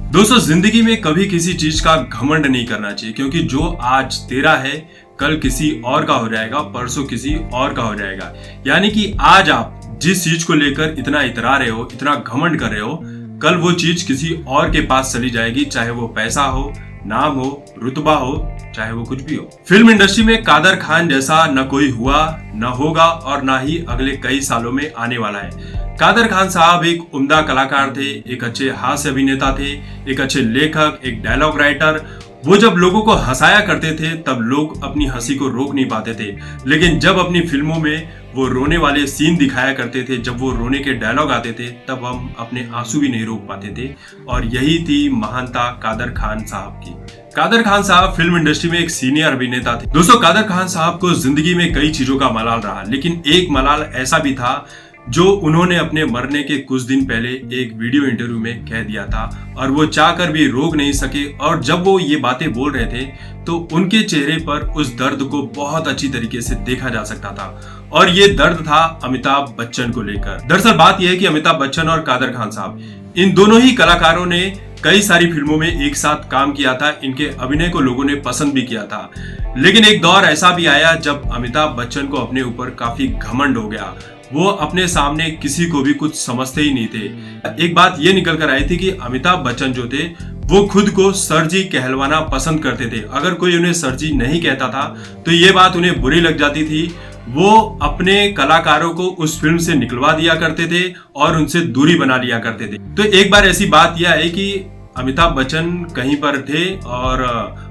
दोस्तों, जिंदगी में कभी किसी चीज का घमंड नहीं करना चाहिए, क्योंकि जो आज तेरा है कल किसी और का हो जाएगा, परसों किसी और का हो जाएगा। यानी कि आज आप जिस चीज को लेकर इतना इतरा रहे हो, इतना घमंड कर रहे हो, कल वो चीज किसी और के पास चली जाएगी, चाहे वो पैसा हो, नाम हो, रुतबा हो, चाहे वो कुछ भी हो। फिल्म इंडस्ट्री में कादर खान जैसा न कोई हुआ, न होगा और न ही अगले कई सालों में आने वाला है। कादर खान साहब एक उम्दा कलाकार थे, एक अच्छे हास्य अभिनेता थे, एक अच्छे लेखक, एक डायलॉग राइटर। वो जब लोगों को हंसाया करते थे तब लोग अपनी हंसी को रोक नहीं पाते थे, लेकिन जब अपनी फिल्मों में वो रोने वाले सीन दिखाया करते थे, जब वो रोने के डायलॉग आते थे, तब हम अपने आंसू भी नहीं रोक पाते थे। और यही थी महानता कादर खान साहब की। कादर खान साहब फिल्म इंडस्ट्री में एक सीनियर अभिनेता थे। दोस्तों, कादर खान साहब को जिंदगी में कई चीजों का मलाल रहा, लेकिन एक मलाल ऐसा भी था जो उन्होंने अपने मरने के कुछ दिन पहले एक वीडियो इंटरव्यू में कह दिया था, और वो चाहकर भी रोक नहीं सके। और जब वो ये बातें बोल रहे थे तो उनके चेहरे पर उस दर्द को बहुत अच्छी तरीके से देखा जा सकता था, और ये दर्द था अमिताभ बच्चन को लेकर। दरअसल बात यह है कि अमिताभ बच्चन और कादर खान साहब, इन दोनों ही कलाकारों ने कई सारी फिल्मों में एक साथ काम किया था। इनके अभिनय को लोगों ने पसंद भी किया था, लेकिन एक दौर ऐसा भी आया जब अमिताभ बच्चन को अपने ऊपर काफी घमंड हो गया। वो अपने सामने किसी को भी कुछ समझते ही नहीं थे। एक बात ये निकल कर आई थी कि अमिताभ बच्चन जो थे वो खुद को सर जी कहलवाना पसंद करते थे। अगर कोई उन्हें सर जी नहीं कहता था तो ये बात उन्हें बुरी लग जाती थी। वो अपने कलाकारों को उस फिल्म से निकलवा दिया करते थे और उनसे दूरी बना लिया करते थे। तो एक बार ऐसी बात यह आई कि अमिताभ बच्चन कहीं पर थे और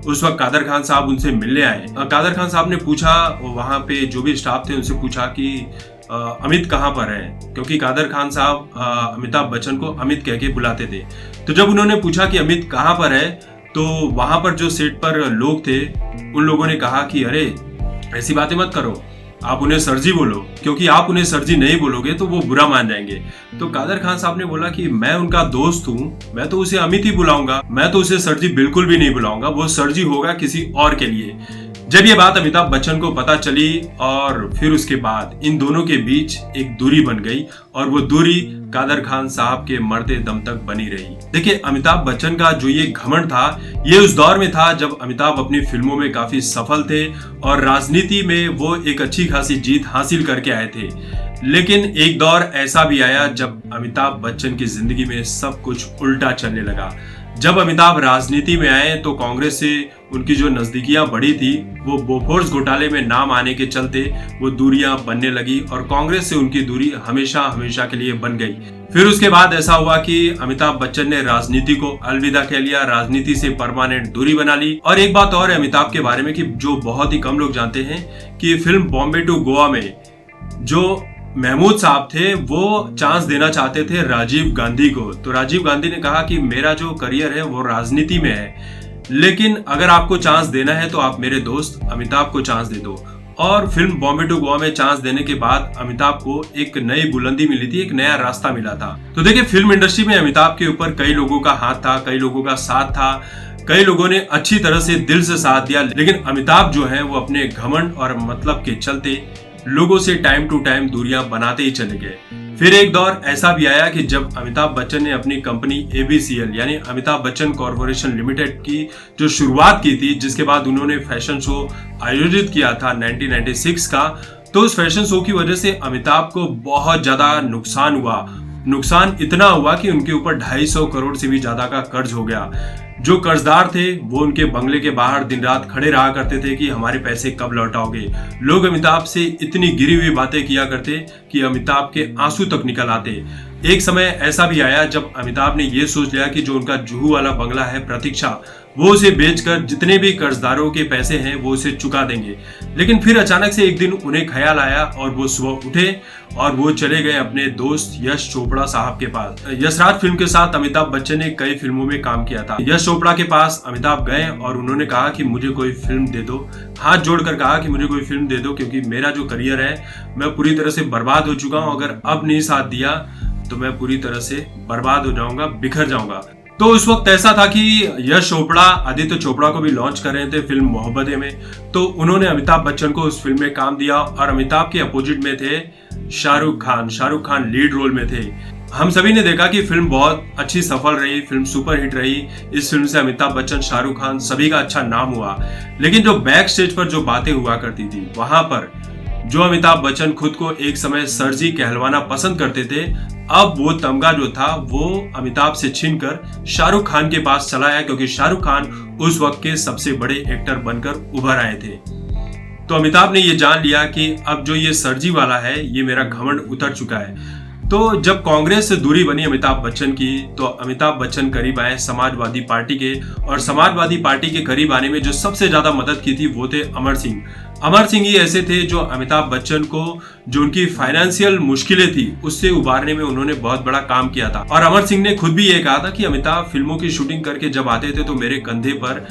उस वक्त कादर खान साहब उनसे मिलने आए। कादर खान साहब ने पूछा, वहां पे जो भी स्टाफ थे उनसे पूछा कि अमित कहाँ पर है, क्योंकि कादर खान साहब अमिताभ बच्चन को अमित कह के बुलाते थे। तो जब उन्होंने पूछा कि अमित कहाँ पर है, तो वहां पर जो सेट पर लोग थे उन लोगों ने कहा कि अरे ऐसी बातें मत करो, आप उन्हें सरजी बोलो, क्योंकि आप उन्हें सरजी नहीं बोलोगे तो वो बुरा मान जाएंगे। तो कादर खान साहब ने बोला कि मैं उनका दोस्त हूँ, मैं तो उसे अमित ही बुलाऊंगा, मैं तो उसे सरजी बिल्कुल भी नहीं बुलाऊंगा, वो सरजी होगा किसी और के लिए। जब ये बात अमिताभ बच्चन को पता चली और फिर उसके बाद इन दोनों के बीच एक दूरी बन गई, और वो दूरी कादर खान साहब के मरते दम तक बनी रही। देखिए, अमिताभ बच्चन का जो ये घमंड था, ये उस दौर में था जब अमिताभ अपनी फिल्मों में काफी सफल थे और राजनीति में वो एक अच्छी खासी जीत हासिल करके आए थे। लेकिन एक दौर ऐसा भी आया जब अमिताभ बच्चन की जिंदगी में सब कुछ उल्टा चलने लगा। जब अमिताभ राजनीति में आए तो कांग्रेस से उनकी जो नजदीकियां बढ़ी थी, वो बोफोर्स घोटाले में नाम आने के चलते वो दूरियां बनने लगी और कांग्रेस से उनकी दूरी हमेशा हमेशा के लिए बन गई। फिर उसके बाद ऐसा हुआ कि अमिताभ बच्चन ने राजनीति को अलविदा कह लिया, राजनीति से परमानेंट दूरी बना ली। और एक बात और है अमिताभ के बारे में कि जो बहुत ही कम लोग जानते हैं कि फिल्म बॉम्बे टू गोवा में जो महमूद साहब थे वो चांस देना चाहते थे राजीव गांधी को। तो राजीव गांधी ने कहा कि मेरा जो करियर है वो राजनीति में है, लेकिन अगर आपको चांस देना है तो आप मेरे दोस्त अमिताभ को चांस दे दो। और फिल्म बॉम्बे टू गोवा में चांस देने के बाद अमिताभ को एक नई बुलंदी मिली थी, एक नया रास्ता मिला था। तो देखिए, फिल्म इंडस्ट्री में अमिताभ के ऊपर कई लोगों का हाथ था, कई लोगों का साथ था, कई लोगों ने अच्छी तरह से दिल से साथ दिया, लेकिन अमिताभ जो है वो अपने घमंड और मतलब के चलते लोगों से टाइम टू टाइम दूरियां बनाते ही चले गए। फिर एक दौर ऐसा भी आया कि जब अमिताभ बच्चन ने अपनी कंपनी ABCL यानी अमिताभ बच्चन कॉर्पोरेशन लिमिटेड की जो शुरुआत की थी, जिसके बाद उन्होंने फैशन शो आयोजित किया था 1996 का, तो उस फैशन शो की वजह से अमिताभ को बहुत ज्यादा नुकसान हुआ। नुकसान इतना हुआ कि उनके ऊपर 250 करोड़ से भी ज्यादा का कर्ज हो गया। जो कर्जदार थे वो उनके बंगले के बाहर दिन रात खड़े रहा करते थे कि हमारे पैसे कब लौटाओगे। लोग अमिताभ से इतनी गिरी हुई बातें किया करते कि अमिताभ के आंसू तक निकल आते। एक समय ऐसा भी आया जब अमिताभ ने यह सोच लिया कि जो उनका जुहू वाला बंगला है प्रतीक्षा, वो उसे बेचकर जितने भी कर्जदारों के पैसे हैं वो उसे चुका देंगे। लेकिन फिर अचानक से एक दिन उन्हें ख्याल आया और वो सुबह उठे और वो चले गए अपने दोस्त यश चोपड़ा साहब के पास। यश राज फिल्म के साथ अमिताभ बच्चन ने कई फिल्मों में काम किया था। यश चोपड़ा के पास अमिताभ गए और उन्होंने कहा कि मुझे कोई फिल्म दे दो, हाथ जोड़कर कहा कि मुझे कोई फिल्म दे दो, क्योंकि मेरा जो करियर है मैं पूरी तरह से बर्बाद हो चुका हूँ। अगर अब नहीं साथ दिया तो मैं पूरी तरह से बर्बाद हो जाऊंगा, बिखर जाऊंगा। तो उस वक्त ऐसा था कि यश चोपड़ा आदित्य चोपड़ा को भी लॉन्च कर रहे थे फिल्म मोहब्बतें में, तो उन्होंने अमिताभ बच्चन को उस फिल्म में काम दिया और अमिताभ के अपोजिट में थे शाहरुख खान लीड रोल में थे। हम सभी ने देखा कि फिल्म बहुत अच्छी सफल रही, फिल्म सुपर हिट रही। इस फिल्म से अमिताभ बच्चन, शाहरुख खान सभी का अच्छा नाम हुआ। लेकिन जो बैक स्टेज पर जो बातें हुआ करती थी, वहां पर जो अमिताभ बच्चन खुद को एक समय सर जी कहलवाना पसंद करते थे, अब वो तमगा जो था वो अमिताभ से छीनकर शाहरुख खान के पास चला आया, क्योंकि शाहरुख खान उस वक्त के सबसे बड़े एक्टर बनकर उभर आए थे। तो अमिताभ ने ये जान लिया कि अब जो ये सरजी वाला है, ये मेरा घमंड उतर चुका है। तो जब कांग्रेस से दूरी बनी अमिताभ बच्चन की, तो अमिताभ बच्चन करीब आए समाजवादी पार्टी के, और समाजवादी पार्टी के करीब आने में जो सबसे ज्यादा मदद की थी वो थे अमर सिंह। अमर सिंह ही ऐसे थे जो अमिताभ बच्चन को, जो उनकी फाइनेंशियल मुश्किलें थी, उससे उबारने में उन्होंने बहुत बड़ा काम किया था। और अमर सिंह ने खुद भी ये कहा था कि अमिताभ फिल्मों की शूटिंग करके जब आते थे तो मेरे कंधे पर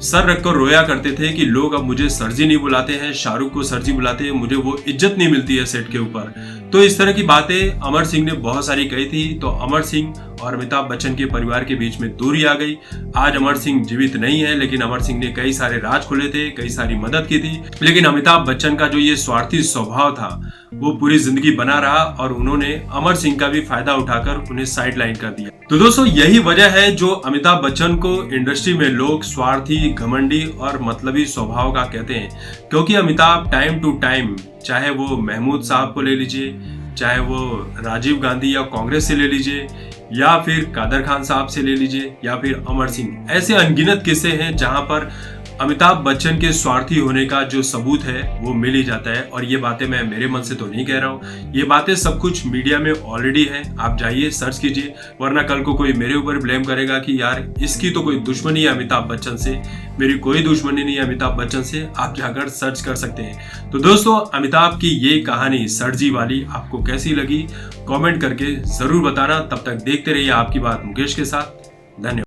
सर रखकर रोया करते थे कि लोग अब मुझे सरजी नहीं बुलाते हैं, शाहरुख को सरजी बुलाते हैं, मुझे वो इज्जत नहीं मिलती है सेट के ऊपर। तो इस तरह की बातें अमर सिंह ने बहुत सारी कही थी। तो अमर सिंह और अमिताभ बच्चन के परिवार के बीच में दूरी आ गई। आज अमर सिंह जीवित नहीं है, लेकिन अमर सिंह ने कई सारे राज खोले थे, कई सारी मदद की थी। लेकिन अमिताभ बच्चन का जो ये स्वार्थी स्वभाव था वो पूरी जिंदगी बना रहा, और उन्होंने अमर सिंह का भी फायदा उठाकर उन्हें साइड लाइन कर दिया। तो दोस्तों, यही वजह है जो अमिताभ बच्चन को इंडस्ट्री में लोग स्वार्थी, घमंडी और मतलबी स्वभाव का कहते हैं। क्योंकि अमिताभ टाइम टू टाइम, चाहे वो महमूद साहब को ले लीजिए, चाहे वो राजीव गांधी या कांग्रेस से ले लीजिए, या फिर कादर खान साहब से ले लीजिए, या फिर अमर सिंह, ऐसे अनगिनत किस्से हैं जहां पर अमिताभ बच्चन के स्वार्थी होने का जो सबूत है वो मिल ही जाता है। और ये बातें मैं मेरे मन से तो नहीं कह रहा हूँ, ये बातें सब कुछ मीडिया में ऑलरेडी है। आप जाइए सर्च कीजिए, वरना कल को कोई मेरे ऊपर ब्लेम करेगा कि यार इसकी तो कोई दुश्मनी है अमिताभ बच्चन से। मेरी कोई दुश्मनी नहीं है अमिताभ बच्चन से, आप जाकर सर्च कर सकते हैं। तो दोस्तों, अमिताभ की ये कहानी सरजी वाली आपको कैसी लगी, कमेंट करके जरूर बताना। तब तक देखते रहिए आपकी बात मुकेश के साथ। धन्यवाद।